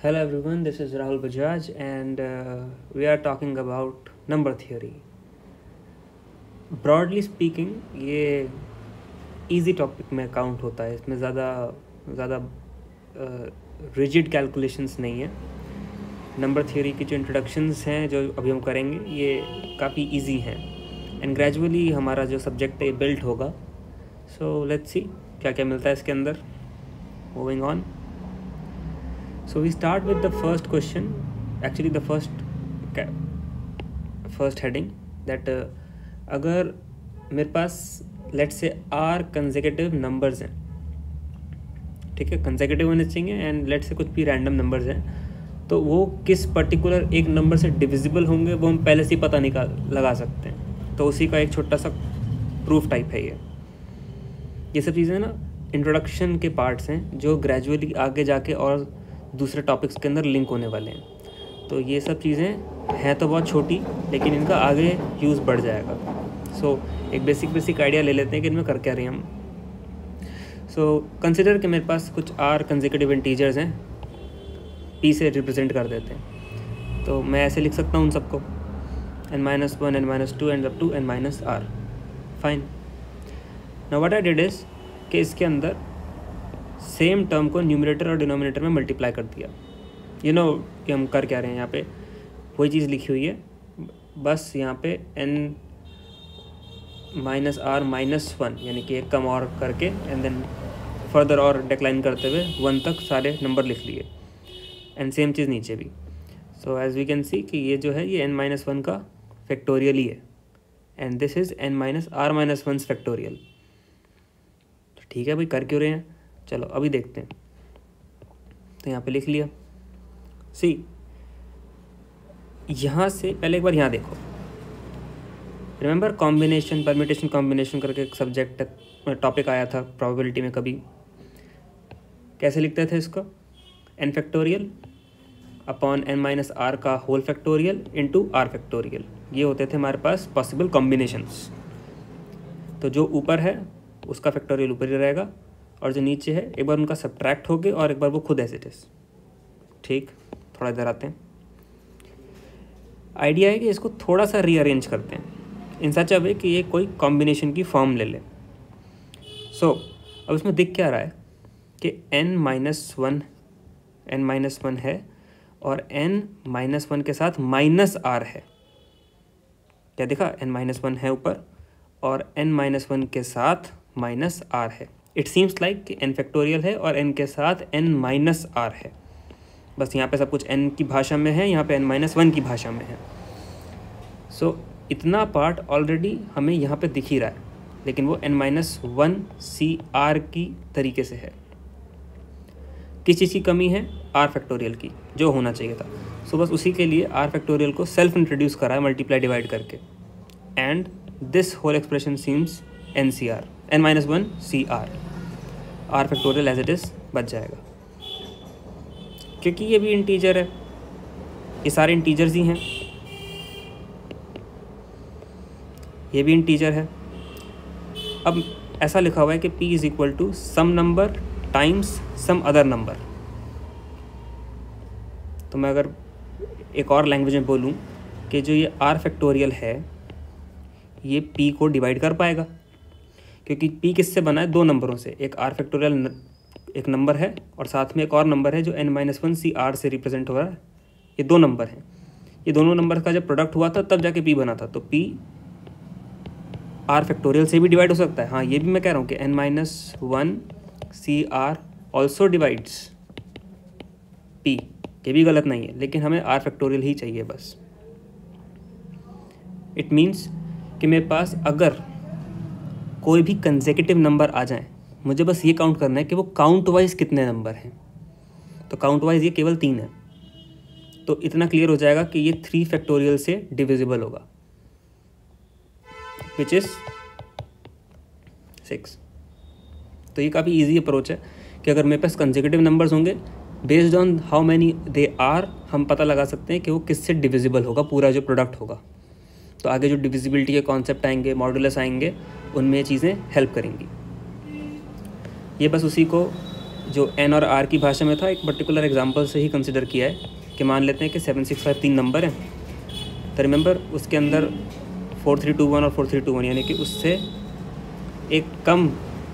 Hello everyone, this is Rahul Bajaj and we are talking about number theory. Broadly speaking, ये easy topic में count होता है, इसमें ज़्यादा rigid calculations नहीं है. नंबर थियोरी की जो इंट्रोडक्शंस हैं जो अभी हम करेंगे ये काफ़ी इजी हैं एंड ग्रेजुअली हमारा जो सब्जेक्ट है बिल्ड होगा. सो लेट्स सी क्या क्या मिलता है इसके अंदर. Moving on. So we start with the first question, actually the first heading that अगर मेरे पास let's say r consecutive numbers हैं, ठीक है, consecutive होने चाहिए एंड let's say कुछ भी random numbers हैं, तो वो किस पर्टिकुलर एक नंबर से डिविजिबल होंगे वो हम पहले से ही पता लगा सकते हैं. तो उसी का एक छोटा सा प्रूफ टाइप है ये सब चीज़ें ना इंट्रोडक्शन के पार्ट्स हैं जो ग्रेजुअली आगे जाके और दूसरे टॉपिक्स के अंदर लिंक होने वाले हैं. तो ये सब चीज़ें हैं तो बहुत छोटी, लेकिन इनका आगे यूज़ बढ़ जाएगा. सो एक बेसिक आइडिया ले लेते हैं कि इनमें कर क्या रहे हैं हम. सो कंसिडर कि मेरे पास कुछ आर कंसेक्यूटिव इंटीजर्स हैं, पी से रिप्रेजेंट कर देते हैं. तो मैं ऐसे लिख सकता हूँ उन सबको n-1 n-2 and up to n-r. Fine. Now what I did is कि इसके अंदर सेम टर्म को न्यूमरेटर और डिनोमिनेटर में मल्टीप्लाई कर दिया. यू नो कि हम कर क्या रहे हैं यहाँ पे, वही चीज़ लिखी हुई है, बस यहाँ पे n-r -1 यानी कि एक कम और करके एंड देन फर्दर और डिक्लाइन करते हुए 1 तक सारे नंबर लिख लिए एंड सेम चीज़ नीचे भी. So as we can see कि ये जो है ये n-1 का फैक्टोरियल ही है and this is n-r-1 factorial. ठीक है भाई, कर क्यों रहे हैं, चलो अभी देखते हैं. तो यहाँ पे लिख लिया. सी यहाँ से पहले एक बार यहाँ देखो, रिमेंबर कॉम्बिनेशन परम्यूटेशन कॉम्बिनेशन करके एक सब्जेक्ट टॉपिक आया था प्रोबेबिलिटी में. कभी कैसे लिखते थे इसको, n फैक्टोरियल अपॉन n-r का whole factorial into r factorial. ये होते थे हमारे पास पॉसिबल कॉम्बिनेशंस. तो जो ऊपर है उसका फैक्टोरियल ऊपर ही रहेगा और जो नीचे है एक बार उनका सब्ट्रैक्ट हो गए और एक बार वो खुद एज इट इज़. ठीक, थोड़ा इधर आते हैं. आइडिया है कि इसको थोड़ा सा रीअरेंज करते हैं इन सच अ वे कि ये कोई कॉम्बिनेशन की फॉर्म ले ले. सो अब इसमें दिख क्या रहा है कि n-1 है और n-1 के साथ -r है. क्या दिखा, n-1 है ऊपर और n-1 के साथ -r है. इट सीम्स लाइक कि n फैक्टोरियल है और n के साथ n-r है. बस यहाँ पे सब कुछ n की भाषा में है, यहाँ पे n-1 की भाषा में है. सो इतना पार्ट ऑलरेडी हमें यहाँ पे दिख ही रहा है, लेकिन वो n-1 CR की तरीके से है. किस चीज़ की कमी है, r फैक्टोरियल की, जो होना चाहिए था. सो बस उसी के लिए r फैक्टोरियल को सेल्फ इंट्रोड्यूस करा है मल्टीप्लाई डिवाइड करके and this whole expression seems n-1 CR. r factorial as it is बच जाएगा क्योंकि ये भी इंटीजर है, ये सारे इंटीजर्स ही हैं, ये भी इंटीजर है. अब ऐसा लिखा हुआ है कि p is equal to some number times some other number. तो मैं अगर एक और लैंग्वेज में बोलूँ कि जो ये r फैक्टोरियल है ये p को डिवाइड कर पाएगा, क्योंकि p किससे बना है, दो नंबरों से. एक r फैक्टोरियल एक नंबर है और साथ में एक और नंबर है जो n-1 CR से रिप्रेजेंट हो रहा है. ये दो नंबर हैं, ये दोनों नंबर का जब प्रोडक्ट हुआ था तब जाके p बना था. तो p r फैक्टोरियल से भी डिवाइड हो सकता है. हाँ, ये भी मैं कह रहा हूँ कि n-1 CR also divides p, ये भी गलत नहीं है, लेकिन हमें r फैक्टोरियल ही चाहिए बस. इट मीन्स कि मेरे पास अगर कोई भी कंसेक्यूटिव नंबर आ जाए, मुझे बस ये काउंट करना है कि वो काउंट वाइज कितने नंबर हैं. तो काउंट वाइज ये केवल 3 है. तो इतना क्लियर हो जाएगा कि ये 3 फैक्टोरियल से डिविजिबल होगा, विच इज़ 6. तो ये काफ़ी इजी अप्रोच है कि अगर मेरे पास कंसेक्यूटिव नंबर्स होंगे, based on how many they are, हम पता लगा सकते हैं कि वो किससे डिविजिबल होगा पूरा जो प्रोडक्ट होगा. तो आगे जो डिविजिबिलिटी के कॉन्सेप्ट आएंगे, मॉडुलस आएंगे, उनमें ये चीज़ें हेल्प करेंगी. ये बस उसी को जो एन और आर की भाषा में था, एक पर्टिकुलर एग्जांपल से ही कंसिडर किया है कि मान लेते हैं कि 765 3 नंबर हैं, तो रिमेंबर उसके अंदर 4321 और 4321 यानी कि उससे एक कम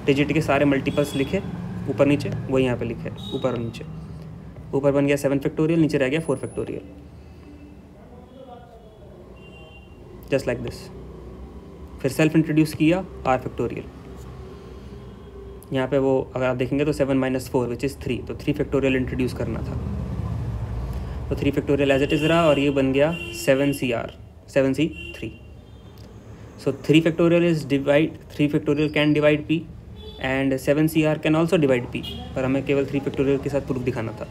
डिजिट के सारे मल्टीपल्स लिखे ऊपर नीचे, वो यहाँ पे लिखे ऊपर और नीचे। ऊपर बन गया 7 फैक्टोरियल, नीचे रह गया 4 फैक्टोरियल, जस्ट लाइक दिस। फिर सेल्फ इंट्रोड्यूस किया आर फैक्टोरियल, यहाँ पे वो अगर आप देखेंगे तो 7 - 4 विच इज़ 3, तो 3 फैक्टोरियल इंट्रोड्यूस करना था, तो 3 फैक्टोरियल एज इट इज़ रहा और ये बन गया 7C3। So 3 factorial is divide, 3 factorial can divide P and 7CR can also divide P, पर हमें केवल 3 फैक्टोरियल के साथ प्रूफ दिखाना था।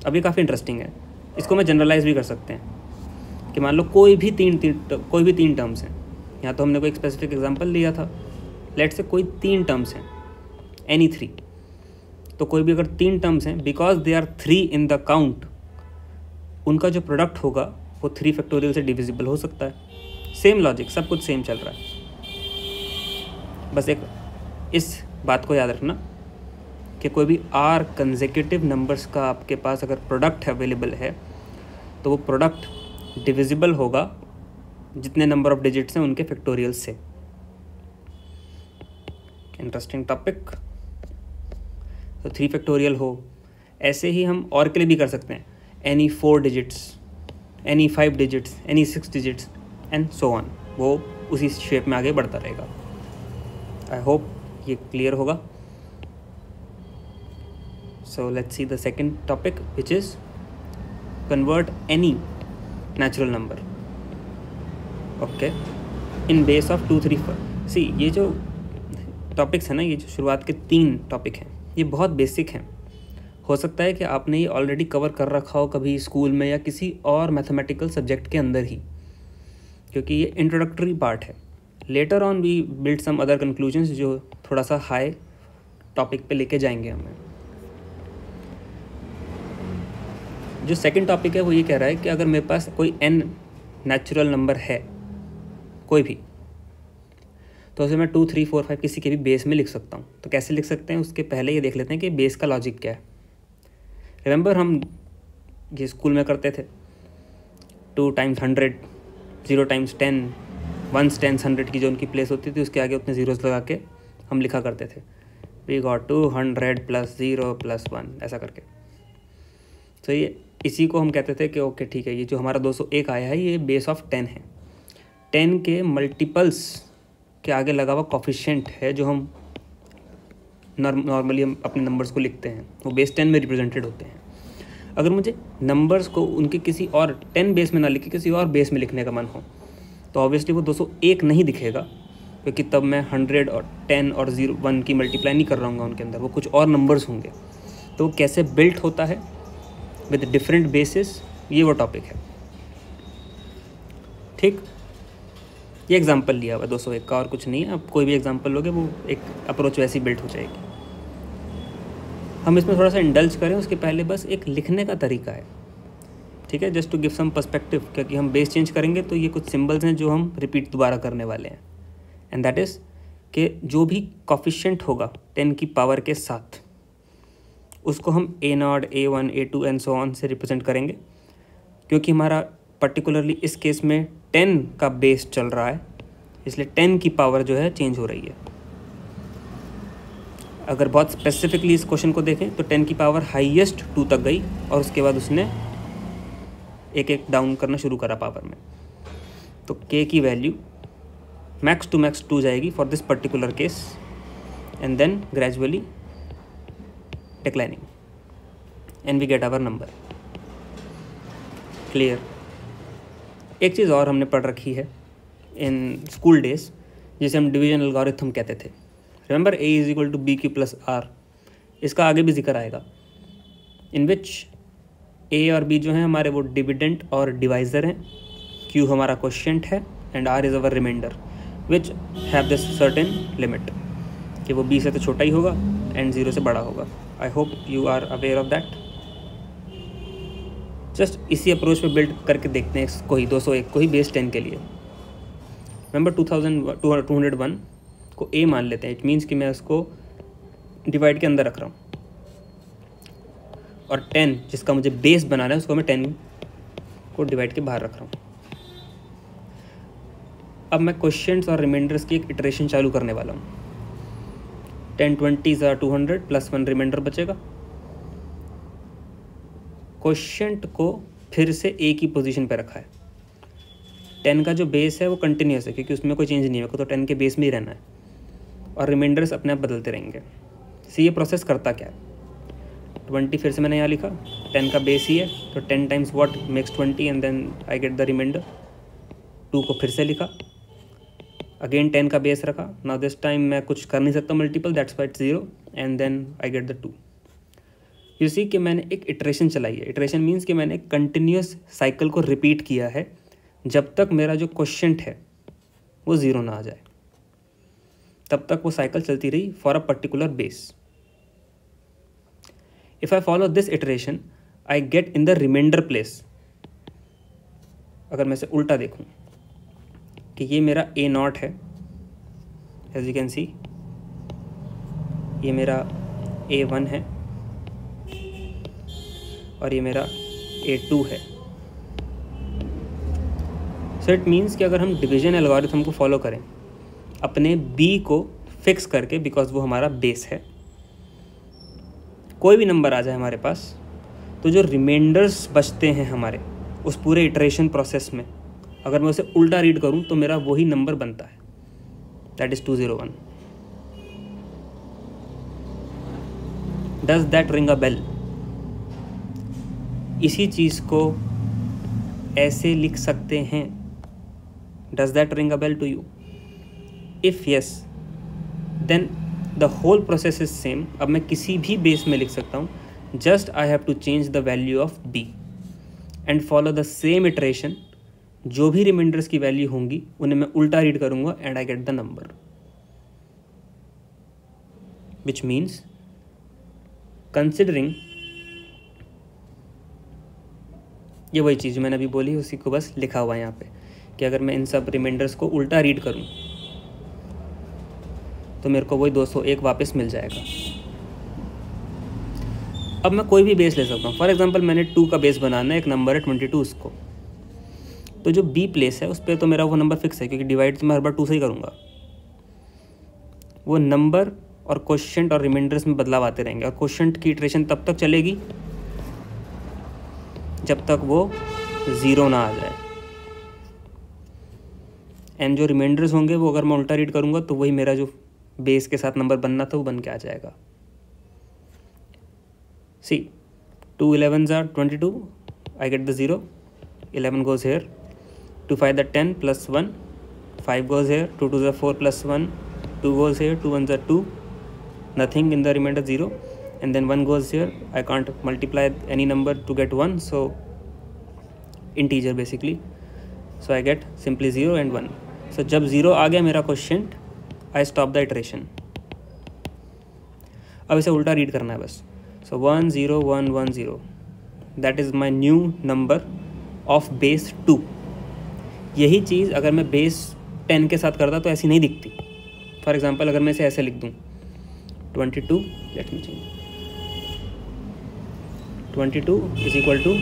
अब ये काफ़ी इंटरेस्टिंग है, इसको मैं जनरलाइज भी कर सकते हैं कि मान लो कोई भी तीन टर्म्स हैं, यहाँ तो हमने कोई एक स्पेसिफिक एग्जांपल लिया था, लेट से कोई 3 टर्म्स हैं, एनी 3, तो कोई भी अगर 3 टर्म्स हैं, because they are 3 in the count, उनका जो प्रोडक्ट होगा वो 3 फैक्टोरियल से डिविजिबल हो सकता है। सेम लॉजिक, सब कुछ सेम चल रहा है, बस एक इस बात को याद रखना कि कोई भी आर कंसेक्यूटिव नंबर्स का आपके पास अगर प्रोडक्ट अवेलेबल है तो वो प्रोडक्ट डिविजिबल होगा जितने नंबर ऑफ डिजिट्स हैं उनके फैक्टोरियल से। Interesting topic. तो 3 फैक्टोरियल हो, ऐसे ही हम और के लिए भी कर सकते हैं, any 4 digits, any 5 digits, any 6 digits and so on, वो उसी शेप में आगे बढ़ता रहेगा। आई होप ये क्लियर होगा। So let's see the second topic which is convert any natural number okay in base of 2 3 4। सी ये जो टॉपिक्स हैं ना, ये जो शुरुआत के 3 टॉपिक हैं, ये बहुत बेसिक हैं। हो सकता है कि आपने ये ऑलरेडी कवर कर रखा हो कभी स्कूल में या किसी और मैथमेटिकल सब्जेक्ट के अंदर ही, क्योंकि ये इंट्रोडक्टरी पार्ट है। Later on we build some other conclusions जो थोड़ा सा हाई टॉपिक पे लेके जाएंगे हमें। जो सेकंड टॉपिक है वो ये कह रहा है कि अगर मेरे पास कोई n नेचुरल नंबर है कोई भी, तो उसे मैं 2 3 4 5 किसी के भी बेस में लिख सकता हूँ। तो कैसे लिख सकते हैं उसके पहले ये देख लेते हैं कि बेस का लॉजिक क्या है। रिमेंबर हम ये स्कूल में करते थे, 2 × 100, 0 × 10, 1 10 100 की जो उनकी प्लेस होती थी उसके आगे उतने ज़ीरोज़ लगा के हम लिखा करते थे, वी गॉट 200 + 0 + 1 ऐसा करके। तो ये इसी को हम कहते थे कि ओके ठीक है, ये जो हमारा 201 आया है ये बेस ऑफ 10 है। 10 के मल्टीपल्स के आगे लगा हुआ कोफिशिएंट है जो हम नॉर्मली हम अपने नंबर्स को लिखते हैं, वो बेस 10 में रिप्रेजेंटेड होते हैं। अगर मुझे नंबर्स को उनके किसी और 10 बेस में ना लिख के किसी और बेस में लिखने का मन हो तो ऑब्वियसली वो 201 नहीं दिखेगा, क्योंकि तब मैं 100 और 10 और 0 1 की मल्टीप्लाई नहीं कर रहा हूँ उनके अंदर, वो कुछ और नंबर्स होंगे। तो वो कैसे बिल्ट होता है विद डिफरेंट बेसिस, ये वो टॉपिक है। ठीक, ये एग्जांपल लिया हुआ 201 का और कुछ नहीं है। आप कोई भी एग्जांपल लोगे वो एक अप्रोच वैसी बिल्ट हो जाएगी। हम इसमें थोड़ा सा इंडल्ज करें उसके पहले बस एक लिखने का तरीका है, ठीक है, just to give some perspective, क्योंकि हम बेस चेंज करेंगे तो ये कुछ सिंबल्स हैं जो हम रिपीट दोबारा करने वाले हैं। एंड दैट इज़ कि जो भी कोफिशिएंट होगा 10 की पावर के साथ उसको हम A0, A1, A2 and so on से रिप्रेजेंट करेंगे, क्योंकि हमारा पर्टिकुलरली इस केस में 10 का बेस चल रहा है, इसलिए 10 की पावर जो है चेंज हो रही है। अगर बहुत स्पेसिफिकली इस क्वेश्चन को देखें तो 10 की पावर हाईएस्ट 2 तक गई और उसके बाद उसने एक एक डाउन करना शुरू करा पावर में। तो k की वैल्यू मैक्स टू मैक्स 2 जाएगी for this particular case and then gradually declining and we get our number. Clear. एक चीज़ और हमने पढ़ रखी है इन स्कूल डेज जिसे हम डिवीजन एल्गोरिथम कहते थे। रिमेंबर A = BQ + R, इसका आगे भी जिक्र आएगा, इन विच A और B जो हैं हमारे वो डिविडेंट और डिवाइज़र हैं, Q हमारा क्वोशिएंट है and R is our remainder which have this certain limit कि वो B से तो छोटा ही होगा एंड 0 से बड़ा होगा। I hope you are aware of that. Just इसी अप्रोच पे बिल्ड करके देखते हैं इसको ही 201 को ही बेस 10 के लिए। रिमेंबर 201 को A मान लेते हैं, इट मीन्स कि मैं उसको डिवाइड के अंदर रख रहा हूँ, और 10 जिसका मुझे बेस बनाना है उसको मैं 10 को डिवाइड के बाहर रख रहा हूँ। अब मैं क्वेश्चंस और रिमाइंडर्स की एक इटरेशन चालू करने वाला हूँ। 10 20s are 200 प्लस 1 रिमाइंडर बचेगा। क्वेश्चंट को फिर से एक ही पोजीशन पे रखा है। 10 का जो बेस है वो कंटिन्यूस है क्योंकि उसमें कोई चेंज नहीं है, मेरे को तो 10 के बेस में ही रहना है, और रिमाइंडर्स अपने आप बदलते रहेंगे। सी ये प्रोसेस करता क्या है, 20 फिर से मैंने यहाँ लिखा, 10 का बेस ही है तो 10 times what makes 20 and then I get the remainder. 2 को फिर से लिखा, अगेन 10 का बेस रखा। नाउ दिस टाइम मैं कुछ कर नहीं सकता multiple, that's why it's 0 and then I get the 2। You see कि मैंने एक इटरेशन चलाई है। इटरेशन मीन्स कि मैंने कंटिन्यूस साइकिल को रिपीट किया है जब तक मेरा जो क्वेश्चंट है वो 0 ना आ जाए, तब तक वो साइकिल चलती रही for a particular base. If I follow this iteration I get in the remainder place. अगर मैं इसे उल्टा देखूं कि ये मेरा A0 है, एज यू कैन सी, ये मेरा A1 है और ये मेरा A2 है। सो इट मीन्स कि अगर हम डिवीजन एल्गोरिथम को फॉलो करें अपने B को फिक्स करके, बिकॉज वो हमारा बेस है, कोई भी नंबर आ जाए हमारे पास, तो जो रिमाइंडर्स बचते हैं हमारे उस पूरे इटरेशन प्रोसेस में, अगर मैं उसे उल्टा रीड करूं तो मेरा वही नंबर बनता है, that is 201। Does that ring a bell? इसी चीज़ को ऐसे लिख सकते हैं, does that ring a bell to you? If yes then the whole process is same. अब मैं किसी भी बेस में लिख सकता हूँ, just I have to change the value of B and follow the same iteration. जो भी रिमाइंडर्स की वैल्यू होंगी उन्हें मैं उल्टा रीड करूंगा and I get the number, which means considering, ये वही चीज़ मैंने अभी बोली उसी को बस लिखा हुआ है यहाँ पे, कि अगर मैं इन सब रिमाइंडर्स को उल्टा रीड करूँ तो मेरे को वही 201 वापस मिल जाएगा। अब मैं कोई भी बेस ले सकता हूँ। फॉर एग्जांपल मैंने 2 का बेस बनाना है, एक नंबर है 22 उसको, तो जो B प्लेस है उस पर तो मेरा वो नंबर फिक्स है क्योंकि डिवाइड तो मैं हर बार 2 से ही करूँगा। वो नंबर और क्वेश्चंट और रिमाइंडर्स में बदलाव आते रहेंगे, और क्वेश्चंट की इटरेशन तब तक चलेगी जब तक वो 0 ना आ जाए, एंड जो रिमाइंडर्स होंगे वो अगर मैं उल्टा रीड करूँगा तो वही मेरा जो बेस के साथ नंबर बनना था वो बन के आ जाएगा। सी 2 11s are 22, I get the 0, 11 goes here, 2 5 the 10 plus 1, 5 goes here, 2 2s are 4 plus 1, 2 goes here, 2 1s are 2, nothing in the remainder 0, and then 1 goes here. I can't multiply any number to get 1, so integer basically, so I get simply 0 and 1. So जब 0 आ गया मेरा question, I stop the iteration। अब इसे उल्टा read करना है बस। So 1 0 1 1 0, that is my new number of base 2। यही चीज़ अगर मैं बेस 10 के साथ करता तो ऐसी नहीं दिखती। फॉर एग्जांपल अगर मैं इसे ऐसे लिख दूँ 22, let me change, 22 is equal to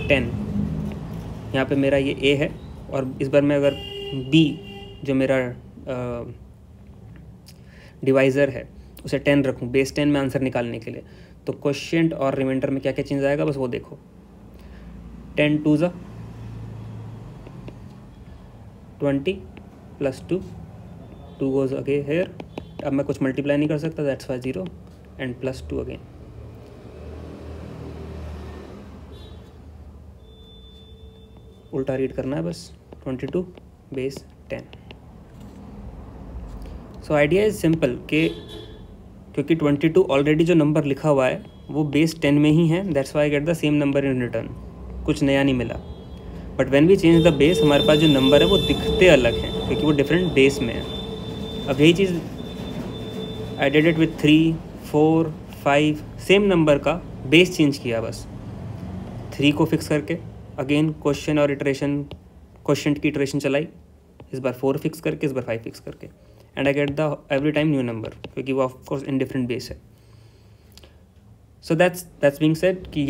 10। यहाँ पे मेरा ये A है, और इस बार मैं अगर B जो मेरा डिवाइज़र है उसे 10 रखूँ बेस 10 में आंसर निकालने के लिए, तो क्वेश्चंट और रिमाइंडर में क्या क्या चेंज आएगा बस वो देखो। 10 2s are 20 plus 2, 2 goes again here. अब मैं कुछ मल्टीप्लाई नहीं कर सकता, that's why 0 and plus 2 again. उल्टा रीड करना है बस, 22 base 10। So idea is simple कि क्योंकि 22 ऑलरेडी जो नंबर लिखा हुआ है वो बेस 10 में ही है, that's why I get the same number in return, कुछ नया नहीं मिला। But when we change the base हमारे पास जो नंबर है वो दिखते अलग हैं क्योंकि वो डिफरेंट बेस में है। अब यही चीज़ I did it with 3 4 5 same number का बेस चेंज किया बस, 3 को फिक्स करके अगेन क्वेश्चन और इटरेशन, क्वेश्चन की इटरेशन चलाई, इस बार 4 फिक्स करके, इस बार 5 फिक्स करके, and I get the every time new number क्योंकि वो of course in different base है। सो दैट्स बीइंग सेड कि